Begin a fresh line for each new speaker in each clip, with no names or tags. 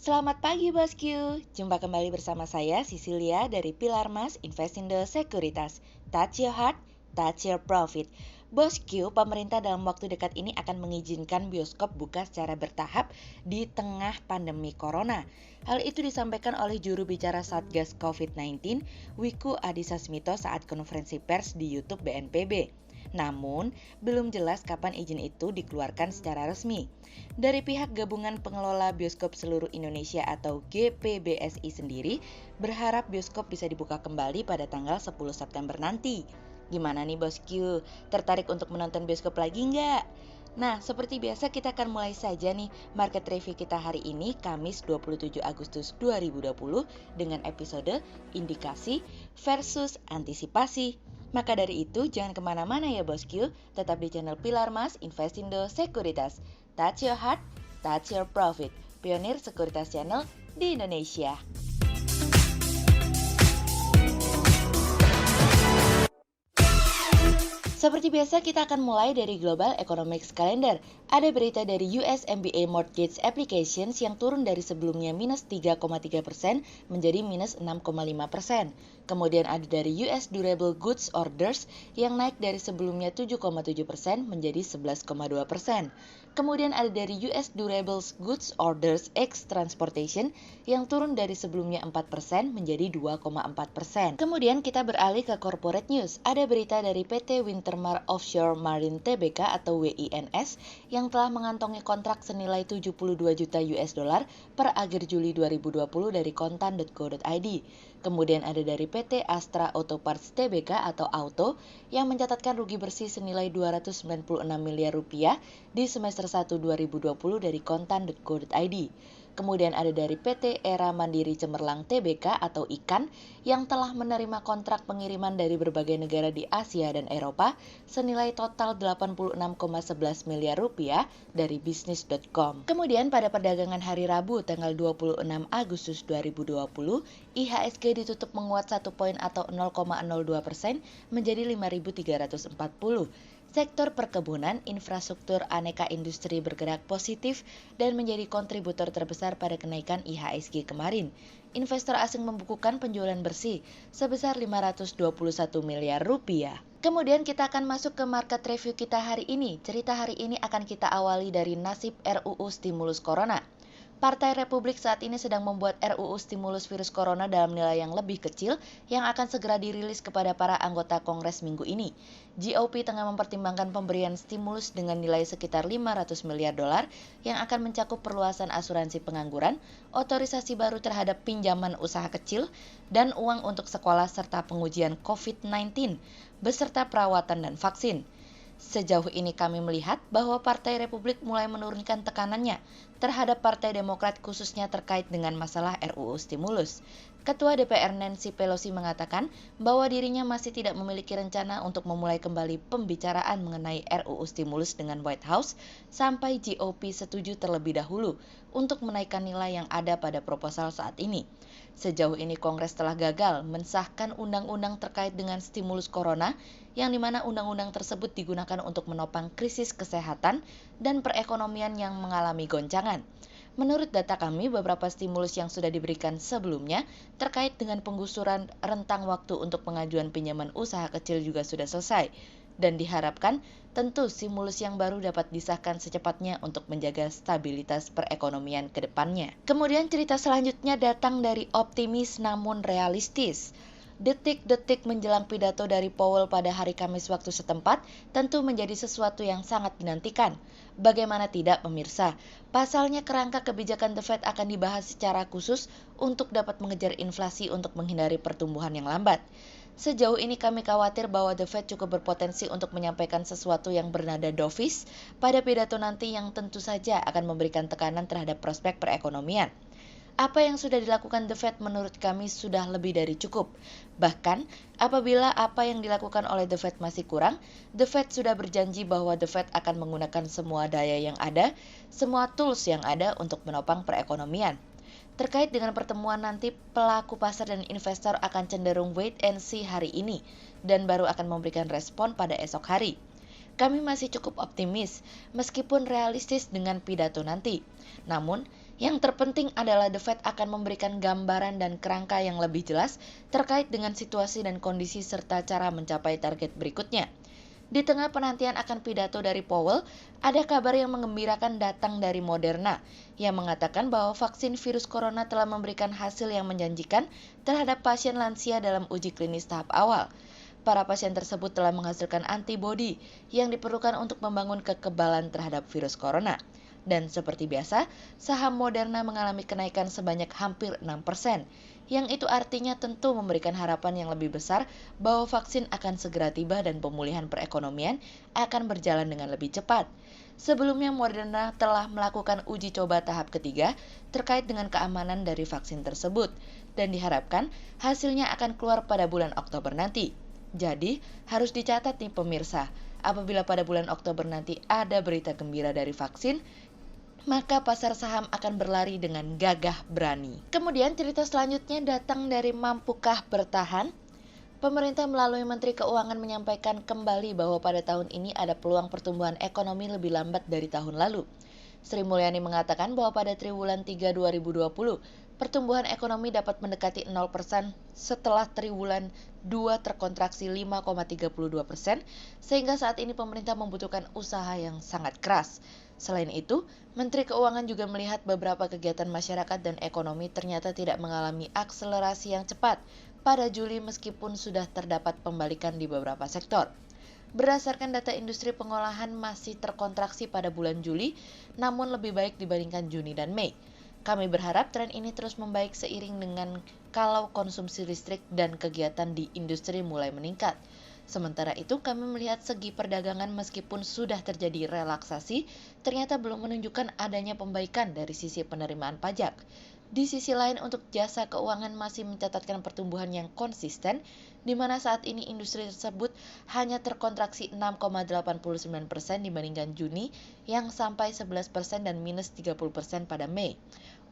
Selamat pagi Bosku, jumpa kembali bersama saya Cecilia dari Pilar Mas Investindo Sekuritas. Touch your heart, touch your profit. Bosku, pemerintah dalam waktu dekat ini akan mengizinkan bioskop buka secara bertahap di tengah pandemi corona. Hal itu disampaikan oleh juru bicara Satgas COVID-19, Wiku Adhisa Smito saat konferensi pers di YouTube BNPB. Namun, belum jelas kapan izin itu dikeluarkan secara resmi. Dari pihak Gabungan Pengelola Bioskop Seluruh Indonesia atau GPBSI sendiri, berharap bioskop bisa dibuka kembali pada tanggal 10 September nanti. Gimana nih bosku, tertarik untuk menonton bioskop lagi nggak? Nah, seperti biasa kita akan mulai saja nih market review kita hari ini, Kamis 27 Agustus 2020 dengan episode Indikasi versus Antisipasi. Maka dari itu, jangan kemana-mana ya bosku, tetap di channel Pilar Mas Investindo Sekuritas. Touch your heart, touch your profit. Pionir Sekuritas Channel di Indonesia. Seperti biasa, kita akan mulai dari Global Economics Calendar. Ada berita dari US MBA Mortgage Applications yang turun dari sebelumnya minus 3,3% menjadi minus 6,5%. Kemudian ada dari US Durable Goods Orders yang naik dari sebelumnya 7,7% menjadi 11,2%. Kemudian ada dari US Durable Goods Orders X Transportation yang turun dari sebelumnya 4% menjadi 2,4%. Kemudian kita beralih ke corporate news. Ada berita dari PT Wintermar Offshore Marine Tbk atau WINS yang telah mengantongi kontrak senilai 72 juta US dollar per akhir Juli 2020 dari kontan.co.id. Kemudian ada dari PT Astra Auto Parts Tbk atau Auto yang mencatatkan rugi bersih senilai 296 miliar rupiah di semester 1 2020 dari kontan.co.id. Kemudian ada dari PT Era Mandiri Cemerlang Tbk atau IKAN yang telah menerima kontrak pengiriman dari berbagai negara di Asia dan Eropa senilai total 86,11 miliar rupiah dari bisnis.com. Kemudian pada perdagangan hari Rabu tanggal 26 Agustus 2020, IHSG ditutup menguat 1 poin atau 0,02% menjadi 5.340. Sektor perkebunan, infrastruktur, aneka industri bergerak positif dan menjadi kontributor terbesar pada kenaikan IHSG kemarin. Investor asing membukukan penjualan bersih sebesar 521 miliar rupiah. Kemudian kita akan masuk ke market review kita hari ini. Cerita hari ini akan kita awali dari nasib RUU Stimulus Corona. Partai Republik saat ini sedang membuat RUU Stimulus Virus Corona dalam nilai yang lebih kecil yang akan segera dirilis kepada para anggota Kongres minggu ini. GOP tengah mempertimbangkan pemberian stimulus dengan nilai sekitar 500 miliar dolar yang akan mencakup perluasan asuransi pengangguran, otorisasi baru terhadap pinjaman usaha kecil, dan uang untuk sekolah serta pengujian COVID-19, beserta perawatan dan vaksin. Sejauh ini kami melihat bahwa Partai Republik mulai menurunkan tekanannya terhadap Partai Demokrat khususnya terkait dengan masalah RUU Stimulus. Ketua DPR Nancy Pelosi mengatakan bahwa dirinya masih tidak memiliki rencana untuk memulai kembali pembicaraan mengenai RUU Stimulus dengan White House sampai GOP setuju terlebih dahulu untuk menaikkan nilai yang ada pada proposal saat ini. Sejauh ini Kongres telah gagal mensahkan undang-undang terkait dengan stimulus corona yang dimana undang-undang tersebut digunakan untuk menopang krisis kesehatan dan perekonomian yang mengalami goncangan. Menurut data kami, beberapa stimulus yang sudah diberikan sebelumnya terkait dengan penggusuran rentang waktu untuk pengajuan pinjaman usaha kecil juga sudah selesai. Dan diharapkan tentu stimulus yang baru dapat disahkan secepatnya untuk menjaga stabilitas perekonomian ke depannya. Kemudian cerita selanjutnya datang dari optimis namun realistis. Detik-detik menjelang pidato dari Powell pada hari Kamis waktu setempat tentu menjadi sesuatu yang sangat dinantikan. Bagaimana tidak pemirsa? Pasalnya kerangka kebijakan The Fed akan dibahas secara khusus untuk dapat mengejar inflasi untuk menghindari pertumbuhan yang lambat. Sejauh ini kami khawatir bahwa The Fed cukup berpotensi untuk menyampaikan sesuatu yang bernada dovish pada pidato nanti yang tentu saja akan memberikan tekanan terhadap prospek perekonomian. Apa yang sudah dilakukan The Fed menurut kami sudah lebih dari cukup. Bahkan, apabila apa yang dilakukan oleh The Fed masih kurang, The Fed sudah berjanji bahwa The Fed akan menggunakan semua daya yang ada, semua tools yang ada untuk menopang perekonomian. Terkait dengan pertemuan nanti, pelaku pasar dan investor akan cenderung wait and see hari ini, dan baru akan memberikan respon pada esok hari. Kami masih cukup optimis, meskipun realistis dengan pidato nanti. Namun, Yang terpenting adalah The Fed akan memberikan gambaran dan kerangka yang lebih jelas terkait dengan situasi dan kondisi serta cara mencapai target berikutnya. Di tengah penantian akan pidato dari Powell, ada kabar yang menggembirakan datang dari Moderna, yang mengatakan bahwa vaksin virus corona telah memberikan hasil yang menjanjikan terhadap pasien lansia dalam uji klinis tahap awal. Para pasien tersebut telah menghasilkan antibodi yang diperlukan untuk membangun kekebalan terhadap virus corona. Dan seperti biasa, saham Moderna mengalami kenaikan sebanyak hampir 6%, yang itu artinya tentu memberikan harapan yang lebih besar bahwa vaksin akan segera tiba dan pemulihan perekonomian akan berjalan dengan lebih cepat. Sebelumnya Moderna telah melakukan uji coba tahap ketiga terkait dengan keamanan dari vaksin tersebut, dan diharapkan hasilnya akan keluar pada bulan Oktober nanti. Jadi, harus dicatat nih pemirsa, apabila pada bulan Oktober nanti ada berita gembira dari vaksin, maka pasar saham akan berlari dengan gagah berani. Kemudian cerita selanjutnya datang dari Mampukah Bertahan? Pemerintah melalui Menteri Keuangan menyampaikan kembali bahwa pada tahun ini ada peluang pertumbuhan ekonomi lebih lambat dari tahun lalu. Sri Mulyani mengatakan bahwa pada triwulan 3 2020, pertumbuhan ekonomi dapat mendekati 0% setelah triwulan 2 terkontraksi 5,32%, sehingga saat ini pemerintah membutuhkan usaha yang sangat keras. Selain itu, Menteri Keuangan juga melihat beberapa kegiatan masyarakat dan ekonomi ternyata tidak mengalami akselerasi yang cepat pada Juli meskipun sudah terdapat pembalikan di beberapa sektor. Berdasarkan data industri pengolahan masih terkontraksi pada bulan Juli, namun lebih baik dibandingkan Juni dan Mei. Kami berharap tren ini terus membaik seiring dengan kalau konsumsi listrik dan kegiatan di industri mulai meningkat. Sementara itu, kami melihat segi perdagangan meskipun sudah terjadi relaksasi, ternyata belum menunjukkan adanya pembaikan dari sisi penerimaan pajak. Di sisi lain, untuk jasa keuangan masih mencatatkan pertumbuhan yang konsisten, di mana saat ini industri tersebut hanya terkontraksi 6,89% dibandingkan Juni, yang sampai 11% dan minus 30% pada Mei.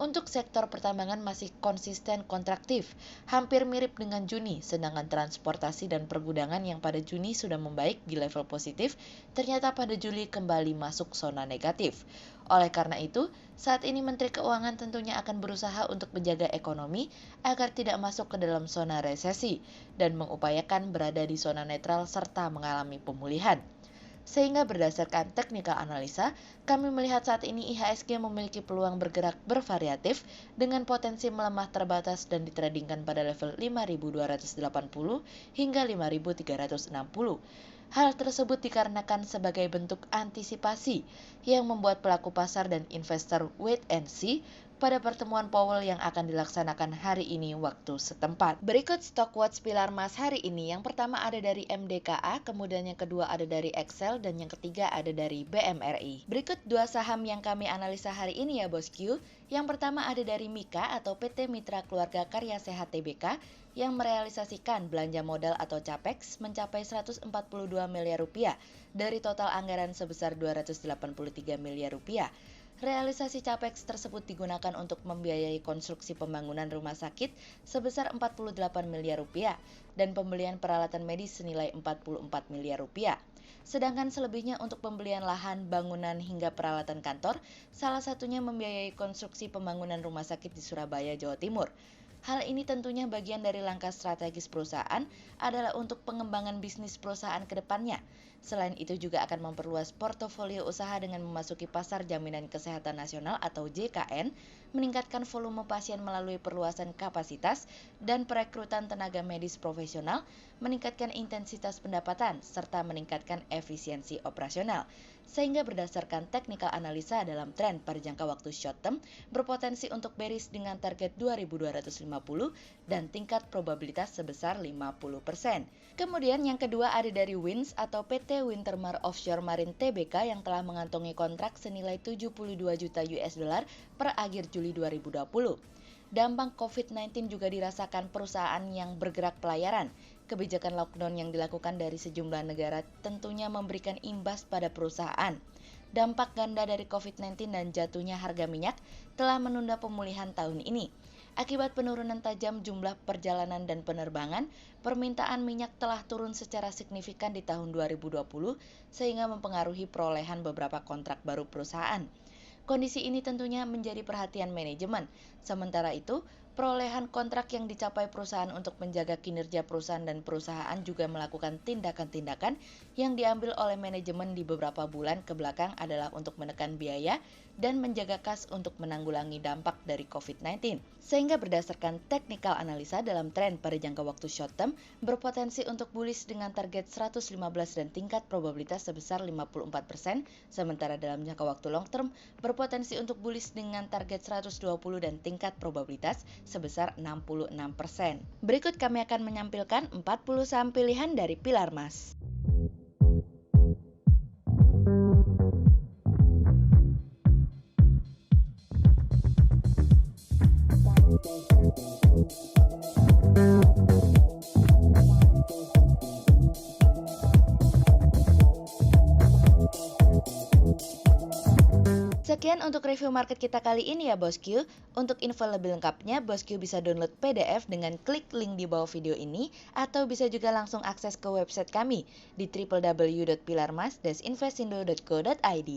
Untuk sektor pertambangan masih konsisten kontraktif, hampir mirip dengan Juni, sedangkan transportasi dan pergudangan yang pada Juni sudah membaik di level positif, ternyata pada Juli kembali masuk zona negatif. Oleh karena itu, saat ini Menteri Keuangan tentunya akan berusaha untuk menjaga ekonomi agar tidak masuk ke dalam zona resesi dan mengupayakan berada di zona netral serta mengalami pemulihan. Sehingga berdasarkan teknikal analisa, kami melihat saat ini IHSG memiliki peluang bergerak bervariatif dengan potensi melemah terbatas dan ditradingkan pada level 5.280 hingga 5.360. Hal tersebut dikarenakan sebagai bentuk antisipasi yang membuat pelaku pasar dan investor wait and see pada pertemuan Powell yang akan dilaksanakan hari ini waktu setempat. Berikut Stock Watch pilar emas hari ini. Yang pertama ada dari MDKA, kemudian yang kedua ada dari Excel, dan yang ketiga ada dari BMRI. Berikut dua saham yang kami analisa hari ini ya bosku. Yang pertama ada dari Mika atau PT Mitra Keluarga Karya Sehat Tbk yang merealisasikan belanja modal atau capex mencapai 142 miliar rupiah dari total anggaran sebesar 283 miliar rupiah. Realisasi capex tersebut digunakan untuk membiayai konstruksi pembangunan rumah sakit sebesar 48 miliar rupiah dan pembelian peralatan medis senilai 44 miliar rupiah. Sedangkan selebihnya untuk pembelian lahan, bangunan hingga peralatan kantor, salah satunya membiayai konstruksi pembangunan rumah sakit di Surabaya, Jawa Timur. Hal ini tentunya bagian dari langkah strategis perusahaan adalah untuk pengembangan bisnis perusahaan ke depannya. Selain itu juga akan memperluas portofolio usaha dengan memasuki pasar jaminan kesehatan nasional atau JKN, meningkatkan volume pasien melalui perluasan kapasitas dan perekrutan tenaga medis profesional, meningkatkan intensitas pendapatan, serta meningkatkan efisiensi operasional. Sehingga berdasarkan teknikal analisa dalam tren pada jangka waktu short term, berpotensi untuk bearish dengan target 2250 dan tingkat probabilitas sebesar 50%. Kemudian yang kedua ada dari WINS atau PT Wintermar Offshore Marine Tbk yang telah mengantongi kontrak senilai 72 juta US dollar per akhir Juli 2020. Dampak COVID-19 juga dirasakan perusahaan yang bergerak pelayaran. Kebijakan lockdown yang dilakukan dari sejumlah negara tentunya memberikan imbas pada perusahaan. Dampak ganda dari COVID-19 dan jatuhnya harga minyak telah menunda pemulihan tahun ini. Akibat penurunan tajam jumlah perjalanan dan penerbangan, permintaan minyak telah turun secara signifikan di tahun 2020 sehingga mempengaruhi perolehan beberapa kontrak baru perusahaan. Kondisi ini tentunya menjadi perhatian manajemen. Sementara itu, perolehan kontrak yang dicapai perusahaan untuk menjaga kinerja perusahaan dan perusahaan juga melakukan tindakan-tindakan yang diambil oleh manajemen di beberapa bulan ke belakang adalah untuk menekan biaya dan menjaga kas untuk menanggulangi dampak dari COVID-19. Sehingga berdasarkan technical analisa dalam tren pada jangka waktu short term, berpotensi untuk bullish dengan target 115 dan tingkat probabilitas sebesar 54%, sementara dalam jangka waktu long term, berpotensi untuk bullish dengan target 120 dan tingkat probabilitas sebesar 66%. Berikut kami akan menyampaikan 40 saham pilihan dari Pilar Mas. Sekian untuk review market kita kali ini ya Bosku. Untuk info lebih lengkapnya, Bosku bisa download PDF dengan klik link di bawah video ini atau bisa juga langsung akses ke website kami di www.pilarmas-investindo.co.id.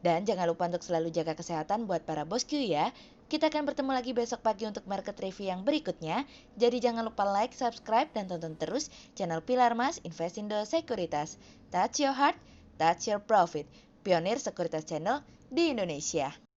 Dan jangan lupa untuk selalu jaga kesehatan buat para Bosku ya. Kita akan bertemu lagi besok pagi untuk market review yang berikutnya. Jadi jangan lupa like, subscribe, dan tonton terus channel Pilar Mas Investindo Sekuritas. Touch your heart, touch your profit. Pionir Sekuritas Channel di Indonesia.